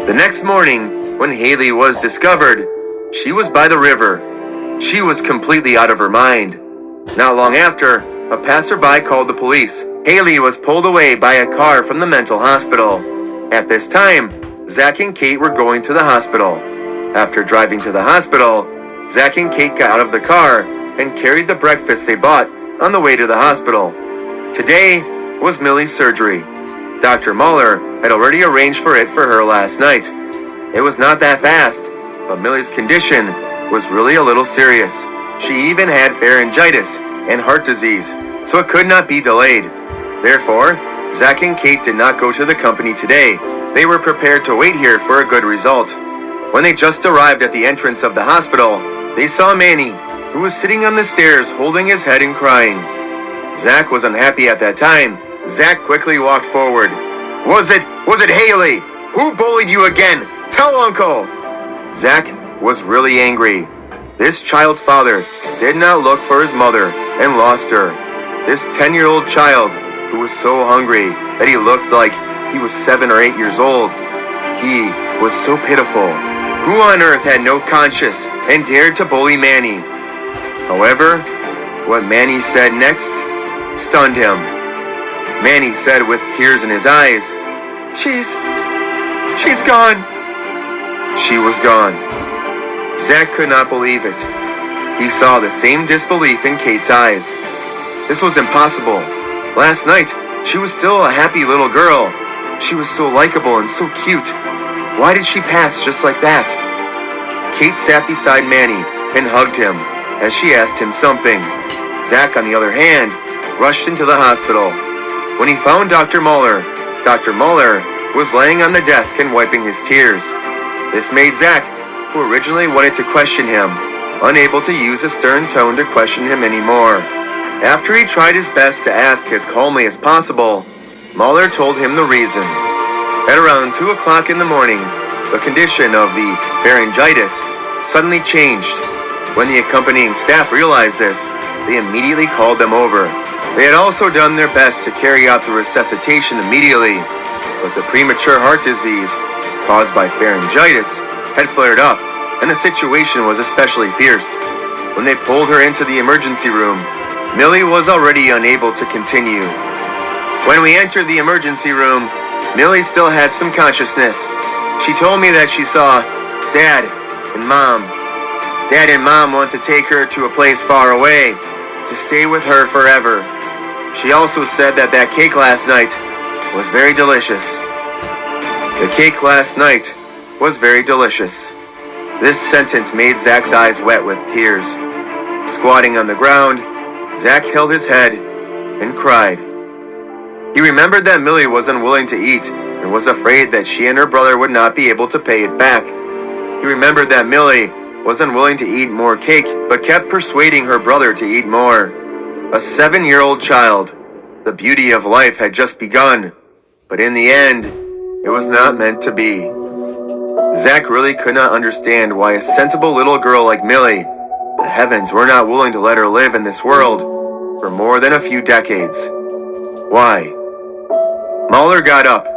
The next morning, when Haley was discovered, she was by the river. She was completely out of her mind. Not long after, a passerby called the police. Haley was pulled away by a car from the mental hospital. At this time, Zach and Kate were going to the hospital. After driving to the hospital, Zach and Kate got out of the car and carried the breakfast they bought on the way to the hospital. Today was Millie's surgery. Dr. Muller had already arranged for it for her last night. It was not that fast, but Millie's condition was really a little serious. She even had pharyngitis and heart disease, so it could not be delayed. Therefore, Zach and Kate did not go to the company today. They were prepared to wait here for a good result. When they just arrived at the entrance of the hospital, they saw Manny, who was sitting on the stairs holding his head and crying. Zach was unhappy at that time. Zach quickly walked forward. Was it Haley? Who bullied you again? Tell Uncle! Zach was really angry. This child's father did not look for his mother and lost her. This 10-year-old child who was so hungry that he looked like he was 7 or 8 years old. He was so pitiful. Who on earth had no conscience and dared to bully Manny? However, what Manny said next stunned him. Manny said with tears in his eyes, She's gone. She was gone. Zach could not believe it. He saw the same disbelief in Kate's eyes. This was impossible. Last night, she was still a happy little girl. She was so likable and so cute. Why did she pass just like that? Kate sat beside Manny and hugged him as she asked him something. Zach, on the other hand, rushed into the hospital. When he found Dr. Muller was laying on the desk and wiping his tears. This made Zach, who originally wanted to question him, unable to use a stern tone to question him anymore. After he tried his best to ask as calmly as possible, Muller told him the reason. At around 2 o'clock in the morning, the condition of the pharyngitis suddenly changed. When the accompanying staff realized this, they immediately called them over. They had also done their best to carry out the resuscitation immediately, but the premature heart disease caused by pharyngitis had flared up, and the situation was especially fierce. When they pulled her into the emergency room, Millie was already unable to continue. When we entered the emergency room, Millie still had some consciousness. She told me that she saw Dad and Mom. Dad and Mom want to take her to a place far away, to stay with her forever. She also said that cake last night was very delicious. The cake last night was very delicious. This sentence made Zach's eyes wet with tears. Squatting on the ground, Zach held his head and cried. He remembered that Millie was unwilling to eat and was afraid that she and her brother would not be able to pay it back. He remembered that Millie was unwilling to eat more cake but kept persuading her brother to eat more. A 7-year-old child. The beauty of life had just begun, but in the end, it was not meant to be. Zach really could not understand why a sensible little girl like Millie, the heavens were not willing to let her live in this world for more than a few decades. Why? Muller got up.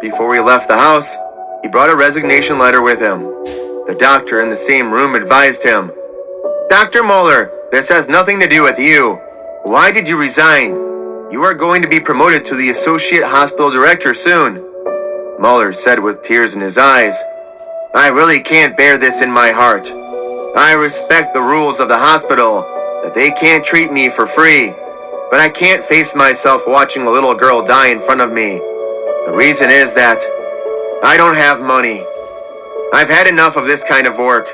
Before he left the house, he brought a resignation letter with him. The doctor in the same room advised him, Dr. Muller, this has nothing to do with you. Why did you resign? You are going to be promoted to the associate hospital director soon. Muller said with tears in his eyes, I really can't bear this in my heart. I respect the rules of the hospital, that they can't treat me for free, but I can't face myself watching a little girl die in front of me. The reason is that I don't have money. I've had enough of this kind of work.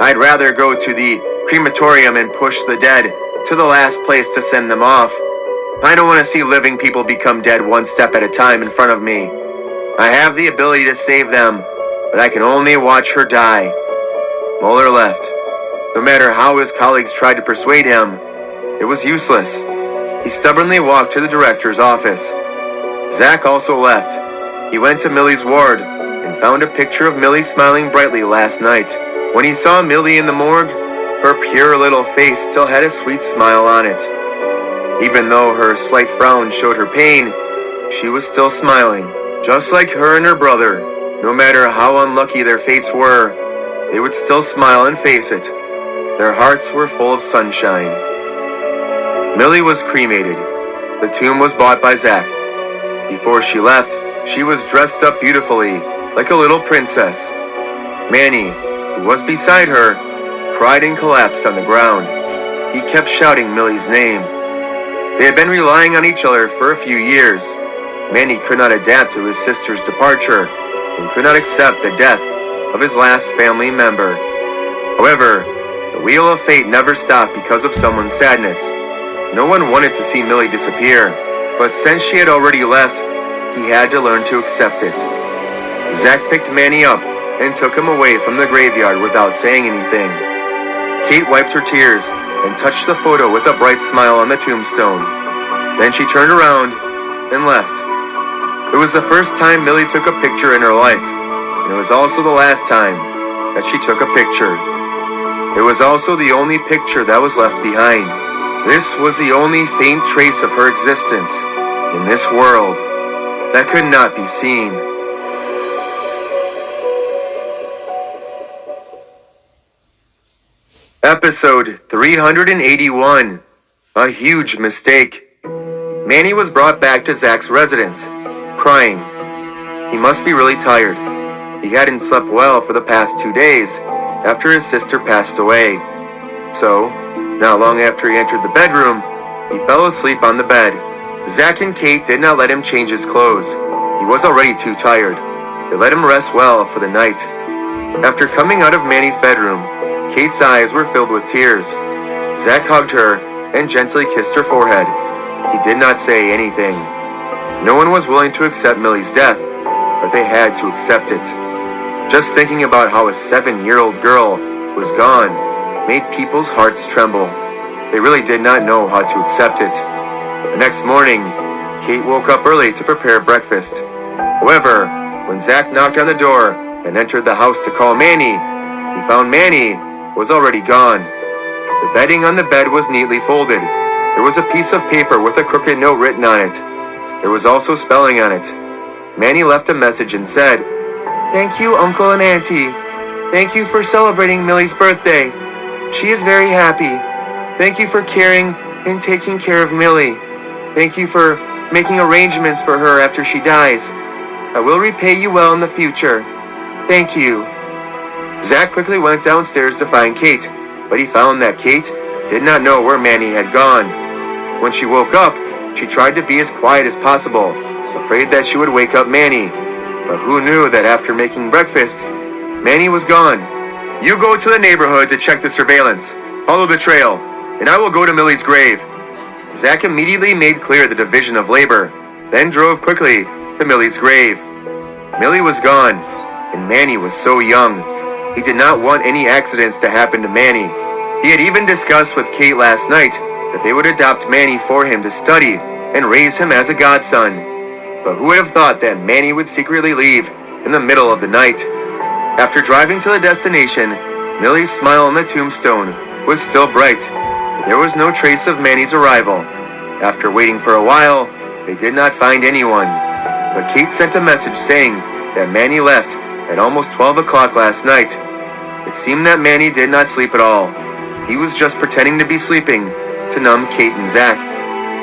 I'd rather go to the crematorium and push the dead to the last place to send them off. I don't want to see living people become dead one step at a time in front of me. I have the ability to save them, but I can only watch her die. Muller left. No matter how his colleagues tried to persuade him, it was useless. He stubbornly walked to the director's office. Zach also left. He went to Millie's ward and found a picture of Millie smiling brightly last night. When he saw Millie in the morgue, her pure little face still had a sweet smile on it. Even though her slight frown showed her pain, she was still smiling. Just like her and her brother, no matter how unlucky their fates were, they would still smile and face it. Their hearts were full of sunshine. Millie was cremated. The tomb was bought by Zach. Before she left, she was dressed up beautifully, like a little princess. Manny, who was beside her, cried and collapsed on the ground. He kept shouting Millie's name. They had been relying on each other for a few years. Manny could not adapt to his sister's departure and could not accept the death of his last family member. However, the wheel of fate never stopped because of someone's sadness. No one wanted to see Millie disappear, but since she had already left, he had to learn to accept it. Zach picked Manny up and took him away from the graveyard without saying anything. Kate wiped her tears and touched the photo with a bright smile on the tombstone. Then she turned around and left. It was the first time Millie took a picture in her life, and it was also the last time that she took a picture. It was also the only picture that was left behind. This was the only faint trace of her existence in this world that could not be seen. Episode 381, A Huge Mistake. Manny was brought back to Zach's residence, crying. He must be really tired. He hadn't slept well for the past 2 days after his sister passed away. So, not long after he entered the bedroom, he fell asleep on the bed. Zach and Kate did not let him change his clothes. He was already too tired. They let him rest well for the night. After coming out of Manny's bedroom, Kate's eyes were filled with tears. Zach hugged her and gently kissed her forehead. He did not say anything. No one was willing to accept Millie's death, but they had to accept it. Just thinking about how a 7-year-old girl was gone made people's hearts tremble. They really did not know how to accept it. The next morning, Kate woke up early to prepare breakfast. However, when Zach knocked on the door and entered the house to call Manny, he found Manny was already gone. The bedding on the bed was neatly folded. There was a piece of paper with a crooked note written on it. There was also spelling on it. Manny left a message and said, "Thank you, Uncle and Auntie. Thank you for celebrating Millie's birthday. She is very happy. Thank you for caring and taking care of Millie. Thank you for making arrangements for her after she dies. I will repay you well in the future. Thank you." Zach quickly went downstairs to find Kate, but he found that Kate did not know where Manny had gone. When she woke up, she tried to be as quiet as possible, afraid that she would wake up Manny. But who knew that after making breakfast, Manny was gone. "You go to the neighborhood to check the surveillance. Follow the trail, and I will go to Millie's grave." Zach immediately made clear the division of labor, then drove quickly to Millie's grave. Millie was gone, and Manny was so young. He did not want any accidents to happen to Manny. He had even discussed with Kate last night that they would adopt Manny for him to study and raise him as a godson. But who would have thought that Manny would secretly leave in the middle of the night? After driving to the destination, Millie's smile on the tombstone was still bright. There was no trace of Manny's arrival. After waiting for a while, they did not find anyone. But Kate sent a message saying that Manny left at almost 12 o'clock last night. It seemed that Manny did not sleep at all. He was just pretending to be sleeping to numb Kate and Zach.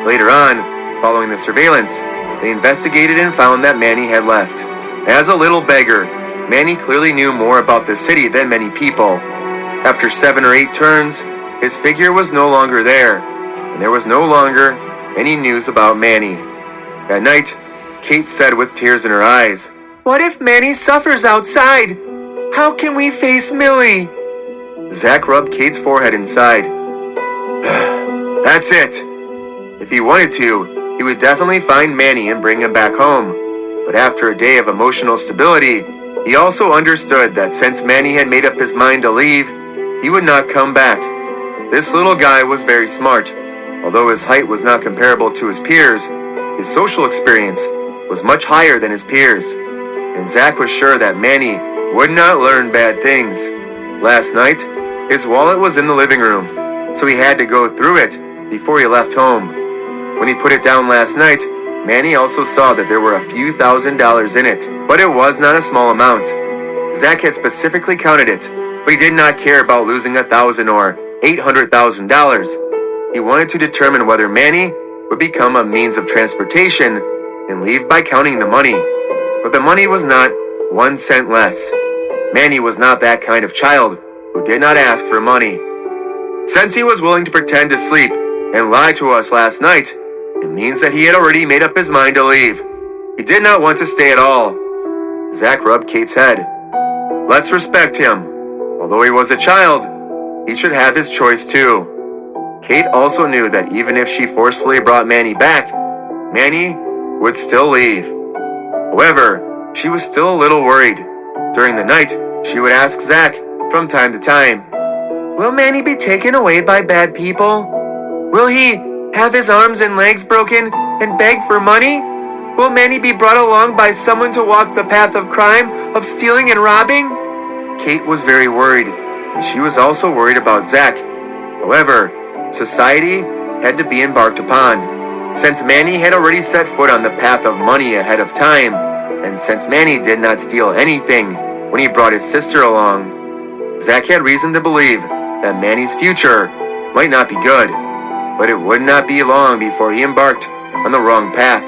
Later on, following the surveillance, they investigated and found that Manny had left. As a little beggar, Manny clearly knew more about the city than many people. After 7 or 8 turns, his figure was no longer there, and there was no longer any news about Manny. At night, Kate said with tears in her eyes, "What if Manny suffers outside? How can we face Millie?" Zach rubbed Kate's forehead and sighed. "That's it. If he wanted to, he would definitely find Manny and bring him back home. But after a day of emotional stability, he also understood that since Manny had made up his mind to leave, he would not come back. This little guy was very smart. Although his height was not comparable to his peers, his social experience was much higher than his peers. And Zach was sure that Manny would not learn bad things. Last night, his wallet was in the living room, so he had to go through it before he left home. When he put it down last night, Manny also saw that there were a few $1,000s in it, but it was not a small amount. Zach had specifically counted it, but he did not care about losing $1,000 or $800,000. He wanted to determine whether Manny would become a means of transportation and leave by counting the money. But the money was not 1 cent less. Manny was not that kind of child who did not ask for money. Since he was willing to pretend to sleep and lie to us last night, it means that he had already made up his mind to leave. He did not want to stay at all. Zach rubbed Kate's head. Let's respect him. Although he was a child, he should have his choice too. Kate also knew that even if she forcefully brought Manny back, Manny would still leave. However, she was still a little worried. During the night, she would ask Zach from time to time, will Manny be taken away by bad people? Will he have his arms and legs broken and beg for money? Will Manny be brought along by someone to walk the path of crime, of stealing and robbing? Kate was very worried, and she was also worried about Zach. However, society had to be embarked upon. Since Manny had already set foot on the path of money ahead of time, and since Manny did not steal anything when he brought his sister along, Zach had reason to believe that Manny's future might not be good, but it would not be long before he embarked on the wrong path.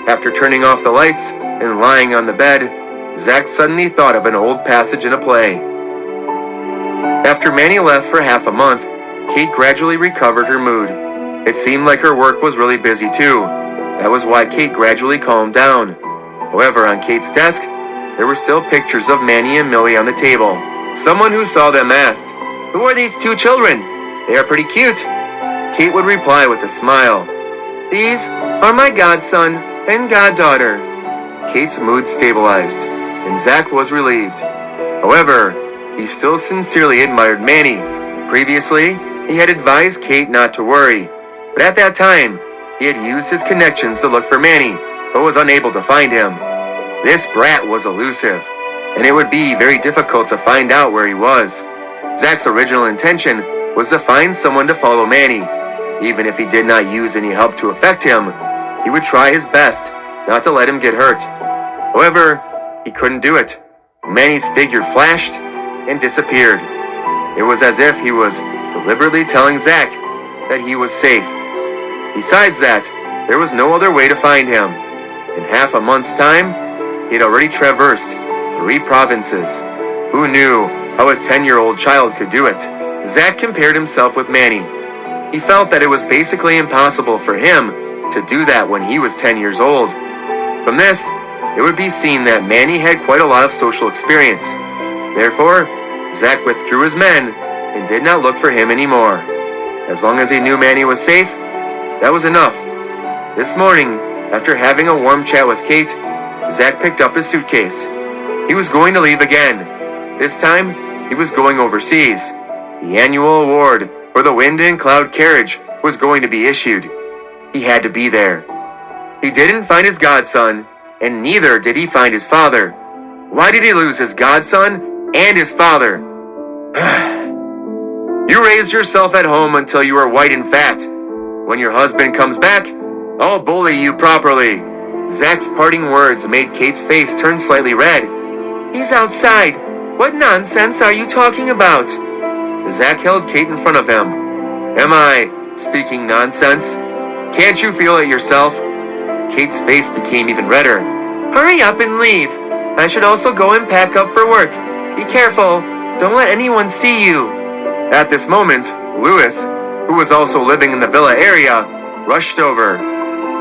After turning off the lights and lying on the bed, Zach suddenly thought of an old passage in a play. After Manny left for half a month, Kate gradually recovered her mood. It seemed like her work was really busy too. That was why Kate gradually calmed down. However, on Kate's desk, there were still pictures of Manny and Millie on the table. Someone who saw them asked, "Who are these two children? They are pretty cute." Kate would reply with a smile, "These are my godson and goddaughter." Kate's mood stabilized, and Zach was relieved. However, he still sincerely admired Manny. Previously, he had advised Kate not to worry, but at that time, he had used his connections to look for Manny, but was unable to find him. This brat was elusive, and it would be very difficult to find out where he was. Zach's original intention was to find someone to follow Manny. Even if he did not use any help to affect him, he would try his best not to let him get hurt. However, he couldn't do it. Manny's figure flashed and disappeared. It was as if he was deliberately telling Zach that he was safe. Besides that, there was no other way to find him. In half a month's time, he had already traversed 3 provinces. Who knew how a 10-year-old child could do it? Zach compared himself with Manny. He felt that it was basically impossible for him to do that when he was 10 years old. From this, it would be seen that Manny had quite a lot of social experience. Therefore, Zach withdrew his men and did not look for him anymore. As long as he knew Manny was safe, that was enough. This morning, after having a warm chat with Kate, Zach picked up his suitcase. He was going to leave again. This time, he was going overseas. The annual award for the Wind and Cloud carriage was going to be issued. He had to be there. He didn't find his godson, and neither did he find his father. Why did he lose his godson and his father? You raised yourself at home until you were white and fat. When your husband comes back, I'll bully you properly. Zach's parting words made Kate's face turn slightly red. He's outside. What nonsense are you talking about? Zach held Kate in front of him. Am I speaking nonsense? Can't you feel it yourself? Kate's face became even redder. Hurry up and leave. I should also go and pack up for work. Be careful. Don't let anyone see you. At this moment, Louis, who was also living in the villa area, rushed over.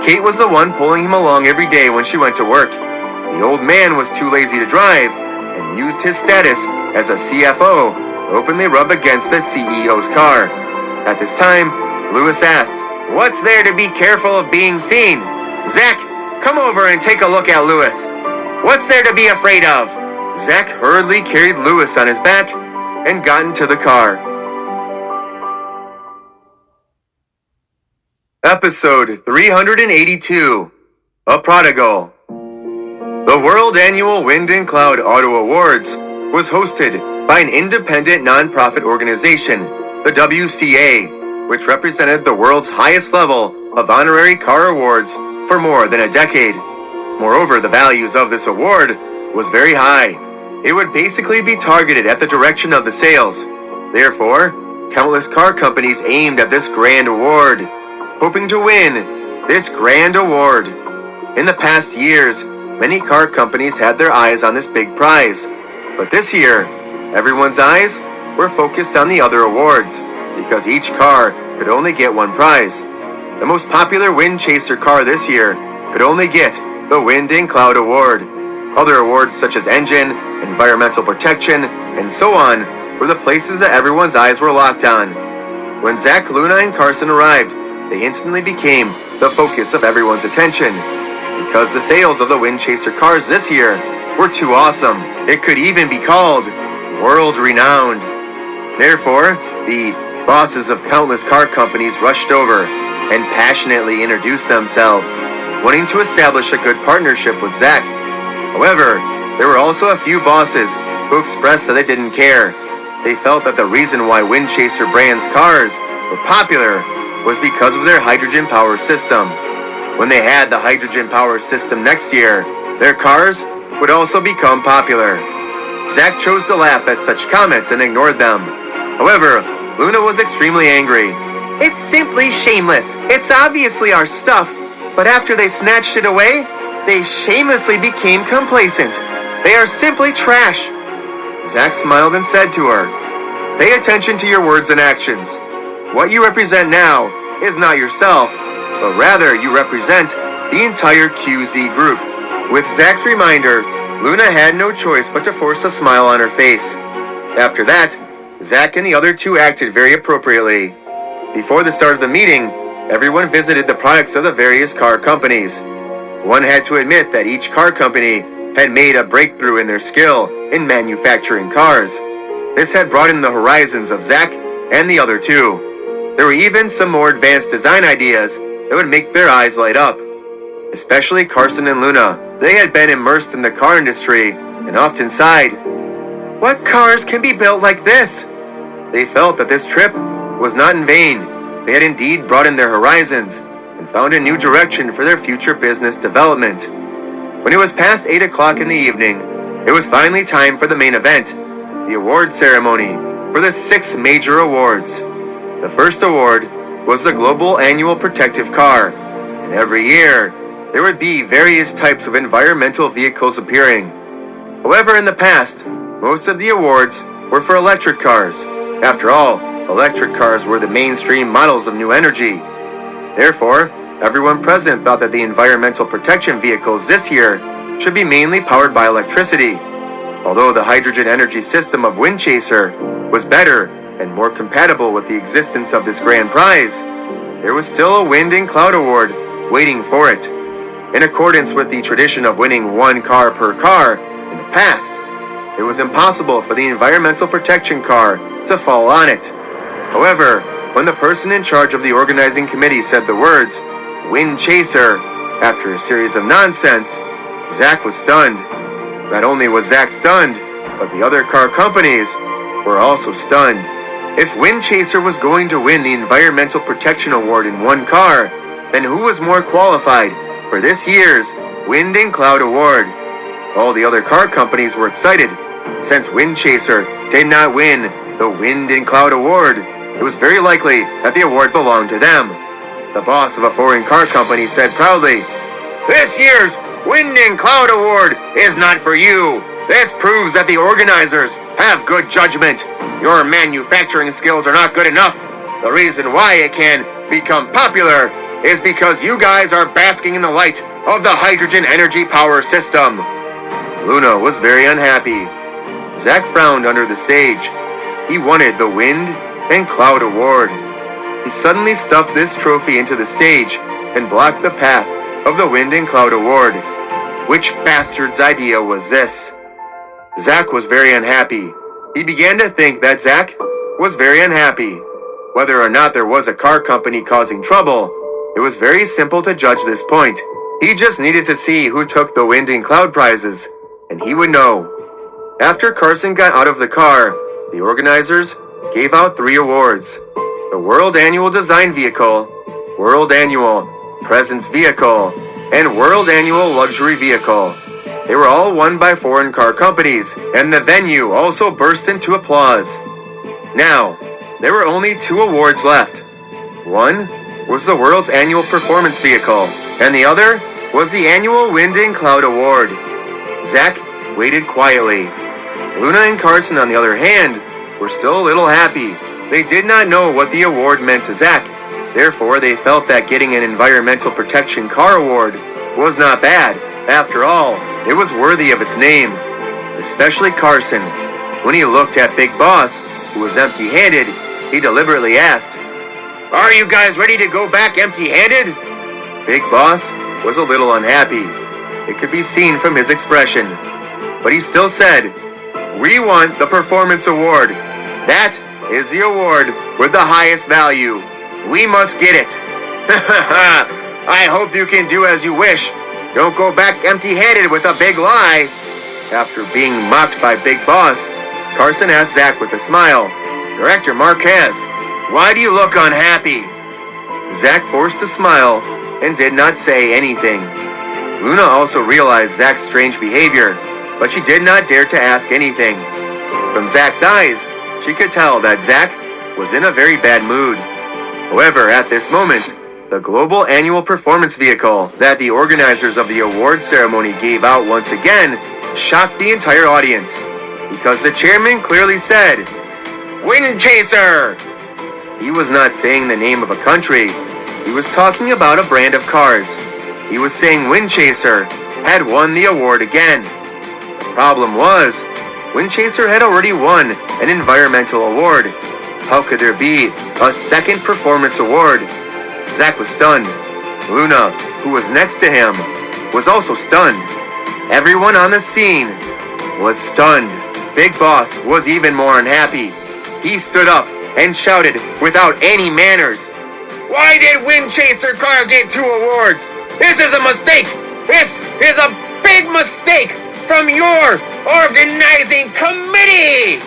Kate was the one pulling him along every day when she went to work. The old man was too lazy to drive and used his status as a CFO to openly rub against the CEO's car. At this time, Louis asked, What's there to be careful of being seen? Zach, come over and take a look at Louis. What's there to be afraid of? Zach hurriedly carried Louis on his back and got into the car. Episode 382, A Prodigal. The World Annual Wind and Cloud Auto Awards was hosted by an independent non-profit organization, the WCA, which represented the world's highest level of honorary car awards for more than a decade. Moreover, the values of this award was very high. It would basically be targeted at the direction of the sales. Therefore, countless car companies aimed at this grand award, hoping to win this grand award. In the past years, many car companies had their eyes on this big prize. But this year, everyone's eyes were focused on the other awards, because each car could only get one prize. the most popular Wind Chaser car this year could only get the Wind and Cloud Award. Other awards such as engine, environmental protection, and so on were the places that everyone's eyes were locked on. When Zach, Luna, and Carson arrived, they instantly became the focus of everyone's attention. Because the sales of the Wind Chaser cars this year were too awesome, it could even be called world-renowned. Therefore, the bosses of countless car companies rushed over and passionately introduced themselves, wanting to establish a good partnership with Zach. However, there were also a few bosses who expressed that they didn't care. They felt that the reason why Wind Chaser brand's cars were popular was because of their hydrogen power system. When they had the hydrogen power system next year, their cars would also become popular. Zach chose to laugh at such comments and ignored them. However, Luna was extremely angry. It's simply shameless. It's obviously our stuff, but after they snatched it away, they shamelessly became complacent. They are simply trash. Zach smiled and said to her, "Pay attention to your words and actions. What you represent now is not yourself, but rather you represent the entire QZ group." With Zach's reminder, Luna had no choice but to force a smile on her face. After that, Zach and the other two acted very appropriately. Before the start of the meeting, everyone visited the products of the various car companies. One had to admit that each car company had made a breakthrough in their skill in manufacturing cars. This had broadened the horizons of Zach and the other two. There were even some more advanced design ideas that would make their eyes light up. Especially Carson and Luna. They had been immersed in the car industry and often sighed, "What cars can be built like this?" They felt that this trip was not in vain. They had indeed broadened their horizons and found a new direction for their future business development. When it was past 8 o'clock in the evening, it was finally time for the main event, the award ceremony for the 6 major awards. The first award was the Global Annual Protective Car, and every year there would be various types of environmental vehicles appearing. However, in the past, most of the awards were for electric cars. After all, electric cars were the mainstream models of new energy. Therefore, everyone present thought that the environmental protection vehicles this year should be mainly powered by electricity. Although the hydrogen energy system of Wind Chaser was better and more compatible with the existence of this grand prize, there was still a Wind and Cloud Award waiting for it. In accordance with the tradition of winning one car per car in the past, it was impossible for the environmental protection car to fall on it. However, when the person in charge of the organizing committee said the words, "Wind Chaser," after a series of nonsense, Zach was stunned. Not only was Zach stunned, but the other car companies were also stunned. If Wind Chaser was going to win the Environmental Protection Award in one car, then who was more qualified for this year's Wind and Cloud Award? All the other car companies were excited. Since Wind Chaser did not win the Wind and Cloud Award, it was very likely that the award belonged to them. The boss of a foreign car company said proudly, "This year's Wind and Cloud Award is not for you. This proves that the organizers have good judgment. Your manufacturing skills are not good enough. The reason why it can become popular is because you guys are basking in the light of the hydrogen energy power system." Luna was very unhappy. Zach frowned under the stage. He wanted the Wind and Cloud Award. He suddenly stuffed this trophy into the stage and blocked the path of the Wind and Cloud Award. Which bastard's idea was this? Zach was very unhappy. He began to think that Zach was very unhappy. Whether or not there was a car company causing trouble, it was very simple to judge this point. He just needed to see who took the Wind and Cloud prizes, and he would know. After Carson got out of the car, the organizers gave out 3 awards: the World Annual Design Vehicle, World Annual Presence Vehicle, and World Annual Luxury Vehicle. They were all won by foreign car companies, and the venue also burst into applause. Now, there were only 2 awards left. One was the World's Annual Performance Vehicle, and the other was the Annual Wind and Cloud Award. Zach waited quietly. Luna and Carson, on the other hand, were still a little happy. They did not know what the award meant to Zach, Therefore, they felt that getting an Environmental Protection Car Award was not bad. After all, it was worthy of its name. Especially Carson. When he looked at Big Boss, who was empty-handed, he deliberately asked, "Are you guys ready to go back empty-handed?" Big Boss was a little unhappy. It could be seen from his expression. But he still said, "We want the Performance Award. That is the award with the highest value. We must get it." "I hope you can do as you wish. Don't go back empty-handed with a big lie." After being mocked by Big Boss, Carson asked Zach with a smile, "Director Marquez, why do you look unhappy?" Zach forced a smile and did not say anything. Luna also realized Zach's strange behavior, but she did not dare to ask anything. From Zach's eyes, she could tell that Zach was in a very bad mood. However, at this moment, the global annual performance vehicle that the organizers of the award ceremony gave out once again shocked the entire audience, because the chairman clearly said, "Wind Chaser!" He was not saying the name of a country. He was talking about a brand of cars. He was saying Wind Chaser had won the award again. The problem was, Wind Chaser had already won an environmental award. How could there be a second performance award? Zach was stunned. Luna, who was next to him, was also stunned. Everyone on the scene was stunned. Big Boss was even more unhappy. He stood up and shouted without any manners, "Why did Wind Chaser car get 2 awards? This is a mistake! This is a big mistake from your organizing committee!"